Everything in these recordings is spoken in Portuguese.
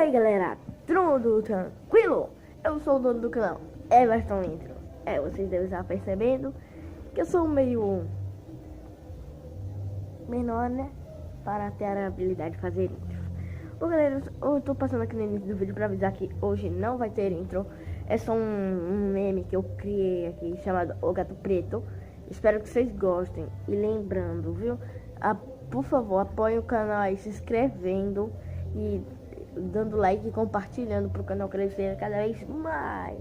aí galera, tudo tranquilo? Eu sou o dono do canal, Everton Intro. Vocês devem estar percebendo que eu sou meio menor, né? Para ter a habilidade de fazer intro. Bom galera, eu tô passando aqui no início do vídeo para avisar que hoje não vai ter intro. É só um meme que eu criei aqui chamado O Gato Preto. Espero que vocês gostem. E lembrando, viu? Por favor, apoiem o canal aí se inscrevendo e dando like e compartilhando para o canal crescer cada vez mais.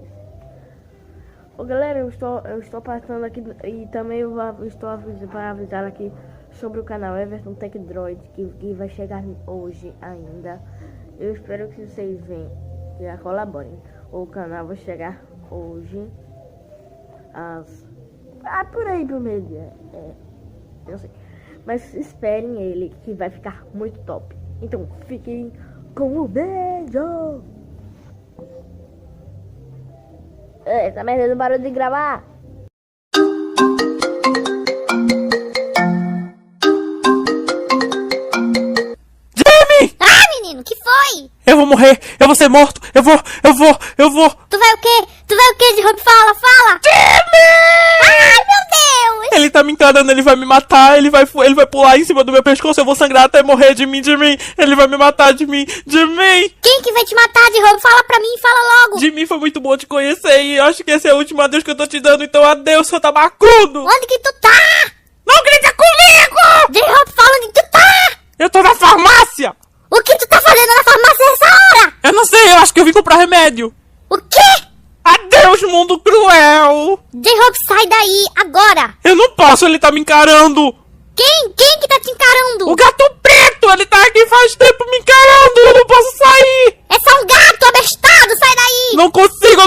Ô galera, eu estou passando aqui e também estou para avisar aqui sobre o canal Everton Tech Droid que vai chegar hoje ainda. Eu espero que vocês venham e colaborem. O canal vai chegar hoje por aí pro meio-dia. Eu sei. Mas esperem ele que vai ficar muito top. Então fiquem com o vídeo. Tá merda do barulho de gravar. Jamie! Ah, menino, que foi? Eu vou morrer, eu vou ser morto, eu vou. Tu vai o quê? Tu vai o quê, de Hope? Fala! Jamie! Ai, meu Deus! Ele tá me encarando, ele vai me matar, ele vai pular em cima do meu pescoço, eu vou sangrar até morrer de mim. Ele vai me matar de mim. Quem que vai te matar, de Hope? Fala pra mim, fala logo! Jamie, foi muito bom te conhecer e eu acho que esse é o último adeus que eu tô te dando, então adeus, seu tabacudo! Onde que tu tá? Não grita comigo! De Hope, fala onde tu tá! Eu tô na farmácia! O que tu tá fazendo na farmácia nessa hora? Eu não sei, eu acho que eu vim comprar remédio. O quê? Adeus, mundo cruel! J-Hope, sai daí, agora! Eu não posso, ele tá me encarando! Quem que tá te encarando? O gato preto, ele tá aqui faz tempo me encarando, eu não posso sair! É só um gato abestado, sai daí! Não consigo,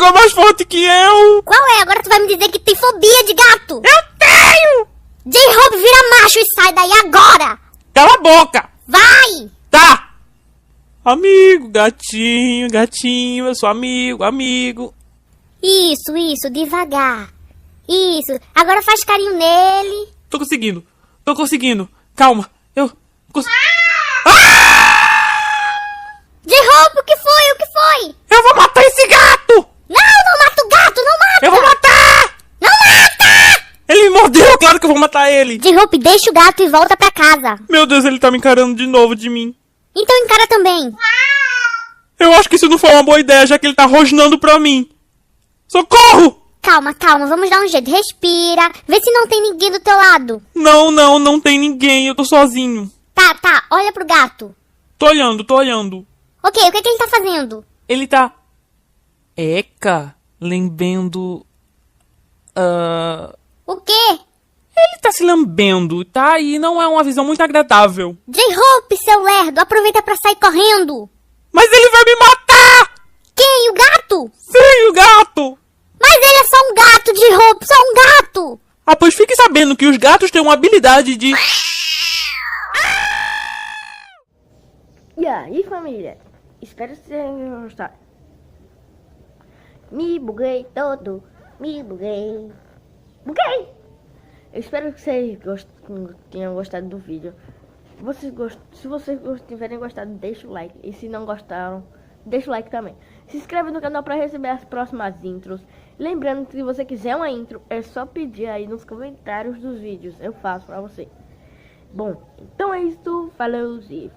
é mais forte que eu! Qual é? Agora tu vai me dizer que tem fobia de gato! Eu tenho! J-Hope, vira macho e sai daí agora! Cala a boca! Vai! Tá! Amigo, gatinho, eu sou amigo. Isso, devagar. Isso, agora faz carinho nele. Tô conseguindo. Calma, eu consigo. J-Hope, o que foi? Eu vou matar esse gato! Não mata o gato, não mata! Eu vou matar! Não mata! Ele me mordeu, claro que eu vou matar ele! J-Hope, deixa o gato e volta pra casa. Meu Deus, ele tá me encarando de novo de mim. Então encara também. Eu acho que isso não foi uma boa ideia, já que ele tá rosnando pra mim. Socorro! Calma, vamos dar um jeito. Respira, vê se não tem ninguém do teu lado. Não tem ninguém, eu tô sozinho. Tá, olha pro gato. Tô olhando. Ok, o que ele tá fazendo? Ele tá... lambendo... O quê? Ele tá se lambendo, tá? E não é uma visão muito agradável. J-Hope, seu lerdo, aproveita pra sair correndo. Mas ele vai me matar! Quem? O gato? Sim, o gato! Mas ele é só um gato, J-Hope, só um gato. Ah, pois fique sabendo que os gatos têm uma habilidade de... E aí família, espero que vocês tenham gostado. Me buguei todo, buguei. Eu espero que vocês tenham gostado do vídeo. Se vocês tiverem gostado, deixa o like. E se não gostaram, deixa o like também. Se inscreve no canal para receber as próximas intros. Lembrando que se você quiser uma intro, é só pedir aí nos comentários dos vídeos. Eu faço pra você. Bom, então é isso. Falou e